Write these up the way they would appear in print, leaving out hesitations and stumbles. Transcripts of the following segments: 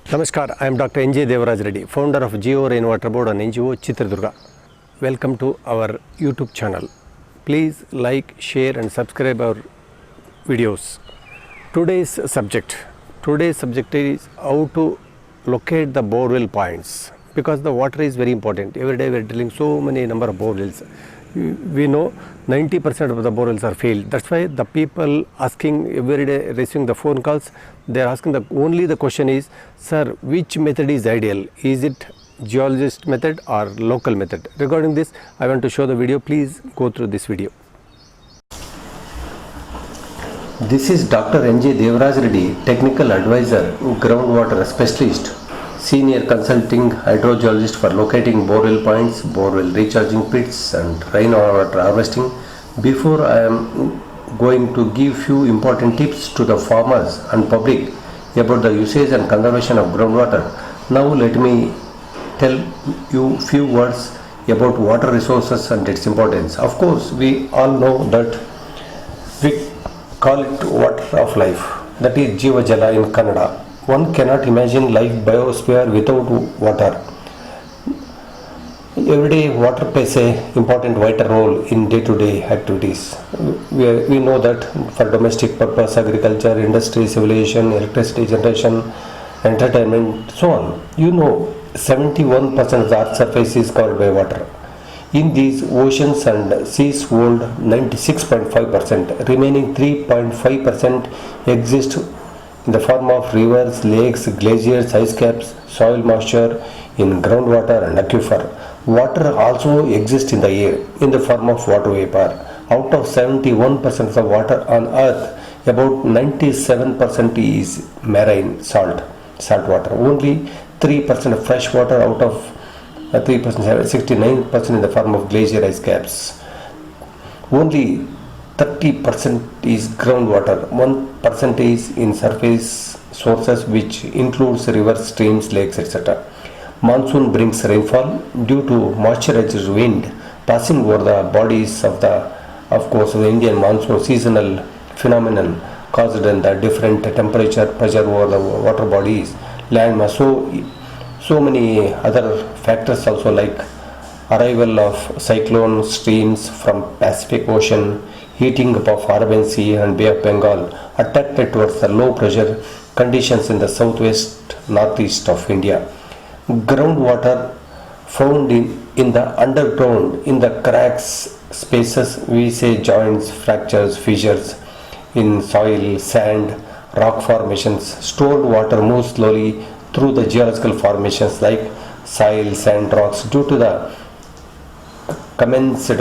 Namaskar, I am Dr. N.J. Devaraj Reddy, founder of Geo Rainwater Board and NGO Chitradurga. Welcome to our YouTube channel. Please like, share and subscribe our videos. Today's subject is how to locate the borewell points, because the water is very important. Every day we are drilling so many number of borewells. We know 90% of the borewells are failed. That's why the people asking every day, receiving the phone calls, they are asking the question is, sir, which method is ideal? Is it geologist method or local method? Regarding this, I want to show the video. Please go through this video. This is Dr. N.J. Devaraj Reddy, technical advisor, groundwater specialist, senior consulting hydrogeologist for locating borewell points, borewell recharging pits and rainwater harvesting. Before I am going to give few important tips to the farmers and public about the usage and conservation of groundwater, now let me tell you few words about water resources and its importance. Of course, we all know that we call it water of life, that is Jiva Jala in Kannada. One cannot imagine life biosphere without water. Every day water plays a important vital role in day-to-day activities. We know that for domestic purpose, agriculture, industry, civilization, electricity generation, entertainment, so on. You know, 71% of the earth's surface is covered by water. In these, oceans and seas hold 96.5%, remaining 3.5% exist in the form of rivers, lakes, glaciers, ice caps, soil moisture in groundwater and aquifer. Water also exists in the air in the form of water vapor. Out of 71% of the water on earth, about 97% is marine salt water. Only 3% of fresh water out of 3%, 69% in the form of glacier ice caps. Only 30% is groundwater, 1% is in surface sources, which includes rivers, streams, lakes, etc. Monsoon brings rainfall due to moisturized wind passing over the bodies of the Indian monsoon, seasonal phenomenon caused in the different temperature, pressure over the water bodies, land mass. So many other factors also, like arrival of cyclone streams from Pacific Ocean, heating up of Arabian Sea and Bay of Bengal, attracted towards the low pressure conditions in the southwest northeast of India. Groundwater found in the underground, in the cracks, spaces, we say joints, fractures, fissures in soil, sand, rock formations. Stored water moves slowly through the geological formations like soil, sand, rocks due to the commenced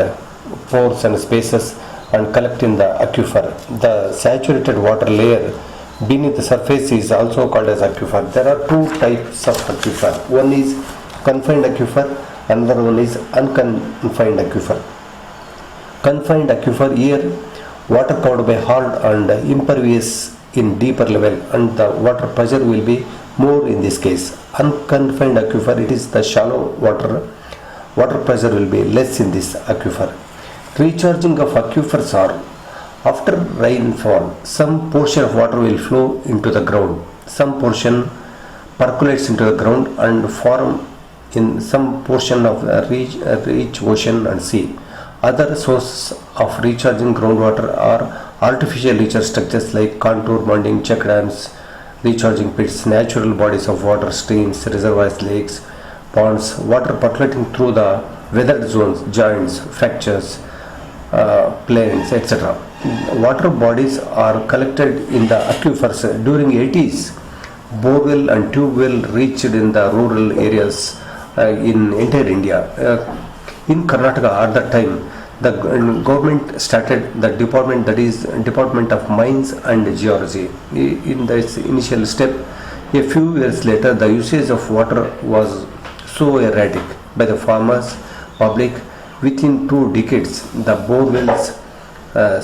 pores and spaces and collect in the aquifer. The saturated water layer beneath the surface is also called as aquifer. There are two types of aquifer. One is confined aquifer, another one is unconfined aquifer. Confined aquifer, here water covered by hard and impervious in deeper level, and the water pressure will be more in this case. Unconfined aquifer, it is the shallow water pressure will be less in this aquifer. Recharging of aquifers are, after rainfall, some portion of water will flow into the ground, some portion percolates into the ground and form in some portion of the rich ocean and sea. Other sources of recharging groundwater are artificial recharge structures like contour bonding, check dams, recharging pits, natural bodies of water, streams, reservoirs, lakes, ponds, water percolating through the weathered zones, joints, fractures, plains, etc. Water bodies are collected in the aquifers. During 80s, borewell and tube well reached in the rural areas in entire India. In Karnataka at that time, the government started the department, that is Department of Mines and Geology. In this initial step, a few years later, the usage of water was so erratic by the farmers, public. Within 2 decades, the bore wells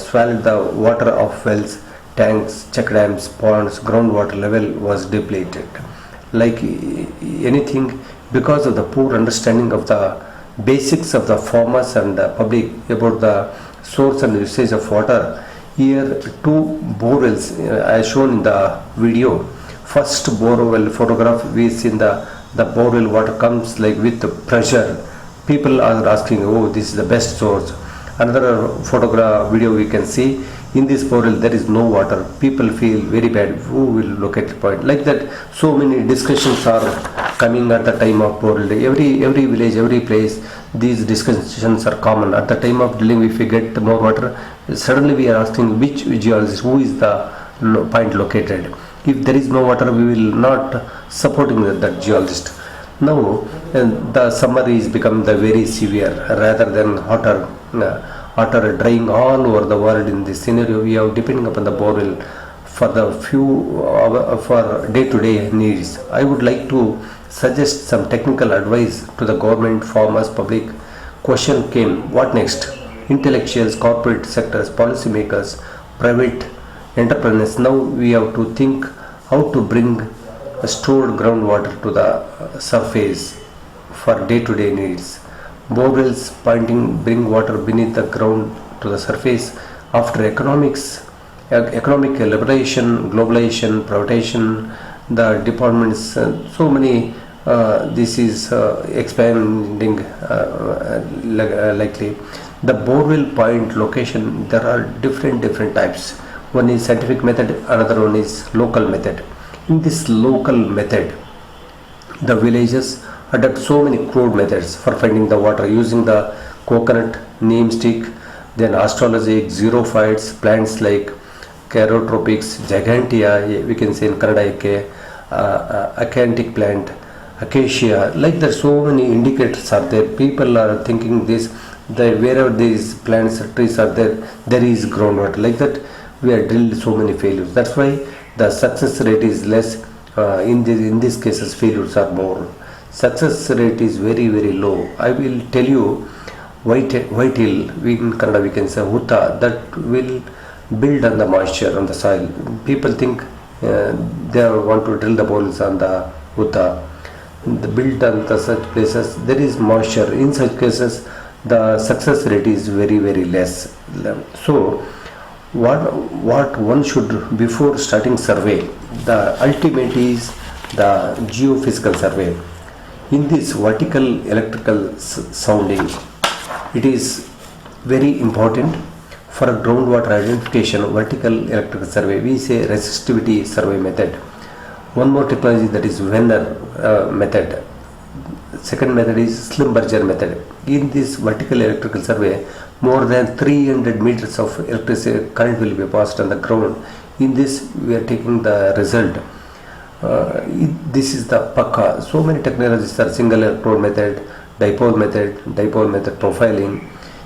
swallowed the water of wells, tanks, check dams, ponds. Groundwater level was depleted. Like anything, because of the poor understanding of the basics of the farmers and the public about the source and usage of water, here 2 bore wells as shown in the video first borewell photograph we seen the borewell water comes like with pressure. People are asking, oh, this is the best source. Another photograph video we can see, in this borewell there is no water. People feel very bad, who will locate the point, like that. So many discussions are coming at the time of borewell. Every village, every place, these discussions are common. At the time of drilling, if we get more water, suddenly we are asking which geologist, who is the point located. If there is no water, we will not supporting that geologist. Now the summer is become the very severe, rather than hotter drying all over the world. In this scenario, we are depending upon the borewell for the few for day-to-day needs. I would like to suggest some technical advice to the government, farmers, public. Question came, what next? Intellectuals, corporate sectors, policymakers, private entrepreneurs. Now we have to think how to bring stored groundwater to the surface for day-to-day needs. Borewells bring water beneath the ground to the surface. After economic liberation, globalization, privatization, the departments, so many, this is expanding likely. The borewell point location, there are different types. One is scientific method, another one is local method. In this local method, the villages adopt so many crude methods for finding the water, using the coconut, neem stick, then astrologic, xerophytes, plants like Carotropics, Gigantea, we can say in Kannada, acanthtic plant, acacia, like that. So many indicators are there. People are thinking this, that wherever these plants, trees are there, there is groundwater. Like that, we have drilled so many failures. That's why the success rate is less. In these cases, failures are more. Success rate is very low. I will tell you, white hill, in Kannada we can say Hutta, that will build on the moisture on the soil. People think they want to drill the borewells on the Hutta. Built on such places, there is moisture. In such cases, the success rate is very less. So what one should, before starting survey, the ultimate is the geophysical survey. In this vertical electrical sounding, it is very important for groundwater identification. Vertical electrical survey, we say resistivity survey method. One more technology, that is Venner method. Second method is Schlumberger method. In this vertical electrical survey, more than 300 meters of electricity current will be passed on the ground. In this, we are taking the result. This is the Pakka. So many technologies are: single electrode method, dipole method profiling.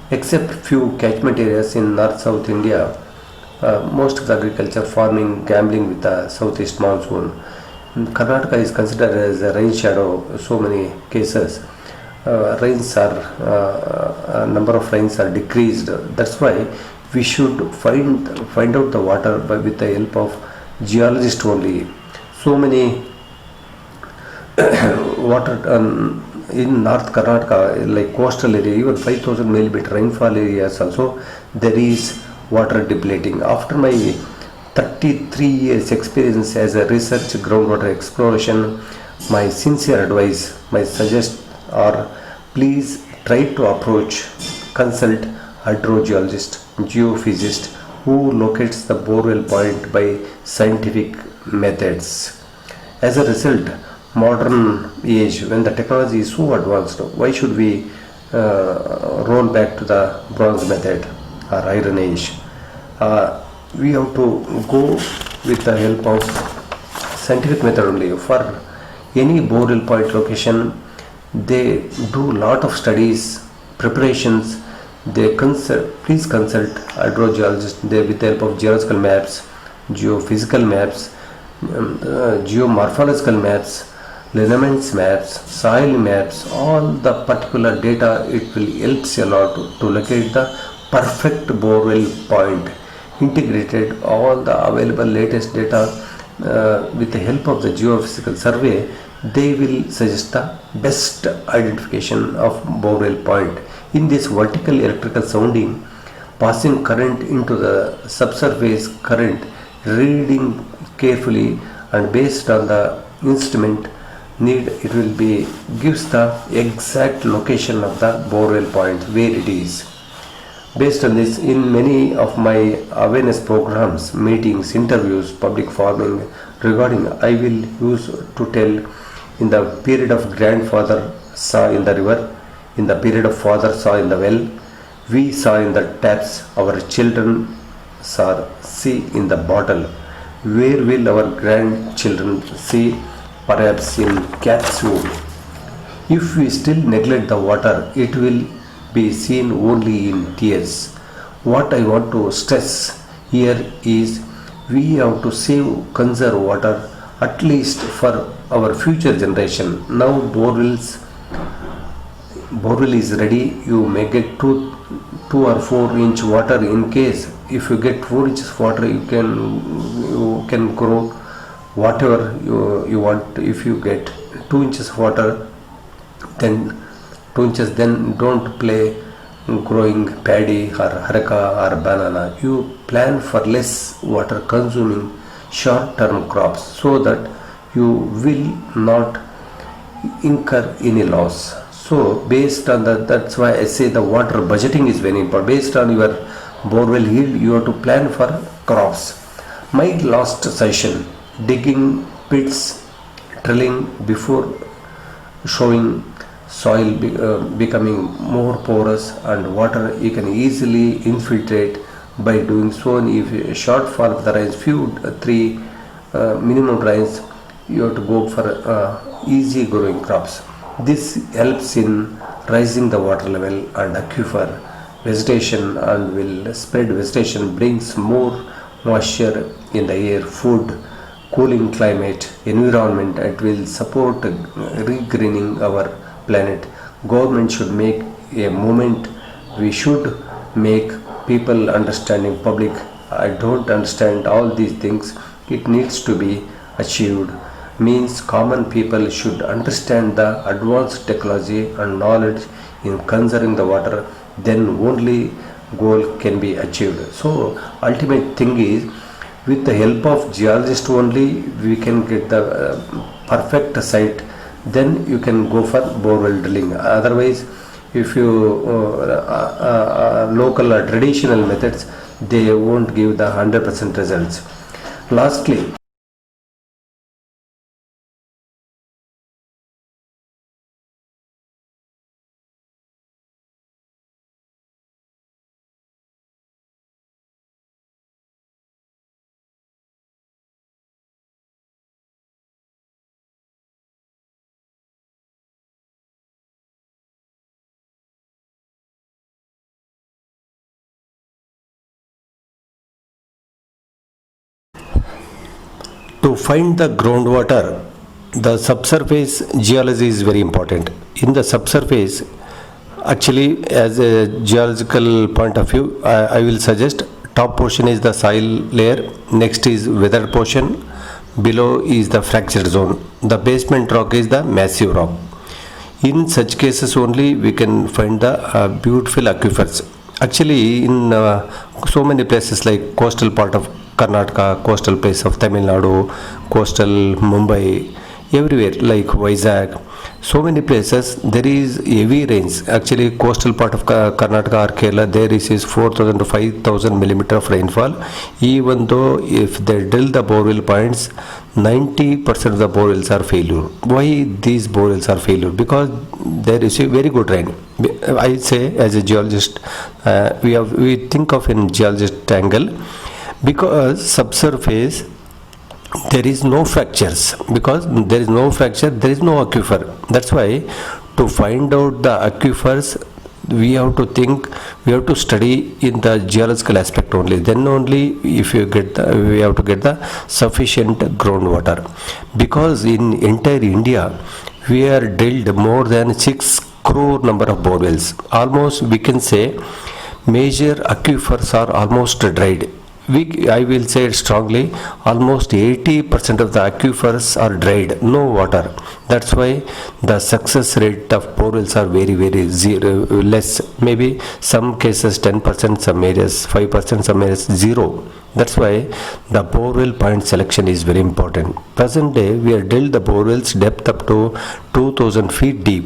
Except few catchment areas in north-south India, most of the agriculture, farming, gambling with the southeast monsoon. Karnataka is considered as a rain shadow. So many cases, number of rains are decreased. That's why we should find out the water with the help of geologist only. So many water in North Karnataka, like coastal area, even 5,000 millimeter rainfall areas also, there is water depleting. After my 33 years experience as a research groundwater exploration, my sincere advice, my suggest are, please try to consult hydrogeologist, geophysicist who locates the borewell point by scientific methods. As a result, modern age, when the technology is so advanced, why should we roll back to the bronze method or iron age? We have to go with the help of scientific method only. For any borewell point location, they do lot of studies, preparations. Please consult hydrogeologist. They, with the help of geological maps, geophysical maps, geomorphological maps, lineaments maps, soil maps, all the particular data, it will helps a lot to locate the perfect borewell point. Integrated all the available latest data with the help of the geophysical survey, they will suggest the best identification of borewell point. In this vertical electrical sounding, passing current into the subsurface current, reading carefully and based on the instrument need, it will be gives the exact location of the borewell point where it is. Based on this, in many of my awareness programs, meetings, interviews, public farming regarding, I will use to tell in the period of grandfather saw in the river, in the period of father saw in the well, we saw in the taps, our children saw see in the bottle. Where will our grandchildren see? Perhaps in capsule. If we still neglect the water, it will be seen only in tears. What I want to stress here is we have to save, conserve water at least for our future generation. Now borewell is ready. You may get 2 or 4 inch water. In case if you get 4 inches water, you can grow whatever you want. If you get 2 inches water, then 2 inches, then don't play growing paddy or haraka or banana. You plan for less water consuming short term crops so that you will not incur any loss. So based on that, that's why I say the water budgeting is very important. Based on your borewell yield, you have to plan for crops. My last session, digging pits, drilling before showing soil becoming more porous and water you can easily infiltrate by doing so. And if a shortfall of the rains, few 3 minimum rains, you have to go for easy growing crops. This helps in raising the water level and aquifer vegetation, and will spread vegetation, brings more moisture in the air, food, cooling climate, environment. It will support regreening our planet. Government should make a movement. We should make people understanding. Public, I don't understand all these things. It needs to be achieved. Means common people should understand the advanced technology and knowledge in conserving the water. Then only goal can be achieved. So ultimate thing is, with the help of geologist only we can get the perfect site. Then you can go for borewell drilling. Otherwise, if you local or traditional methods, they won't give the 100% results. Lastly, to find the groundwater, the subsurface geology is very important. In the subsurface, actually, as a geological point of view, I will suggest top portion is the soil layer, next is weathered portion, below is the fractured zone, the basement rock is the massive rock. In such cases only we can find the beautiful aquifers. Actually, in so many places like coastal part of Karnataka, coastal place of Tamil Nadu, coastal Mumbai, everywhere like Vizag, so many places there is heavy rains. Actually, coastal part of Karnataka or Kerala, there is 4,000 to 5,000 millimeter of rainfall. Even though if they drill the borewell points, 90% of the borewells are failure. Why these borewells are failure? Because there is a very good rain. I say as a geologist, we think of in geologist angle, because subsurface there is no fractures. Because there is no fracture, there is no aquifer. That's why to find out the aquifers, we have to think, we have to study in the geological aspect only. Then only if you get we have to get the sufficient groundwater. Because in entire India we are drilled more than 6 crore number of borewells. Almost we can say major aquifers are almost dried. I will say it strongly, almost 80% of the aquifers are dried, no water. That's why the success rate of borewells are very zero, less. Maybe some cases 10%, some areas 5%, some areas zero. That's why the borewell point selection is very important. Present day, we are drilled the borewells depth up to 2000 feet deep.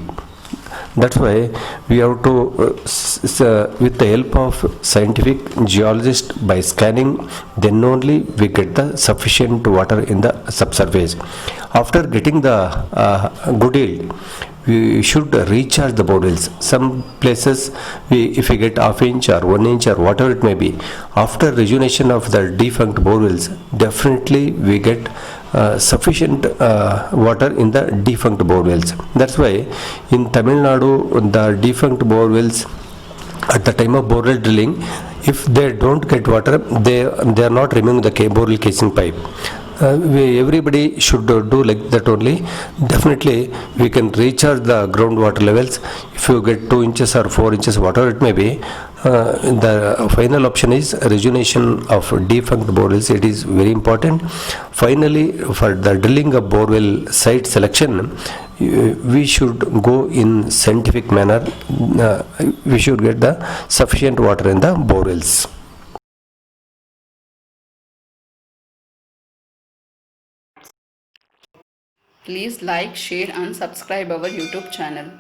That's why we have to, with the help of scientific geologist, by scanning, then only we get the sufficient water in the subsurface. After getting the good yield, we should recharge the borewells. Some places, if we get half inch or 1 inch or whatever it may be, after rejuvenation of the defunct borewells, definitely we get sufficient water in the defunct borewells. That's why in Tamil Nadu, the defunct borewells, at the time of borewell drilling, if they don't get water, they are not removing the borewell casing pipe. Everybody should do like that only. Definitely we can recharge the groundwater levels. If you get 2 inches or 4 inches, whatever it may be, the final option is rejuvenation of defunct borewells. It is very important. Finally, for the drilling of borewell site selection, we should go in scientific manner. We should get the sufficient water in the borewells. Please like, share and subscribe our YouTube channel.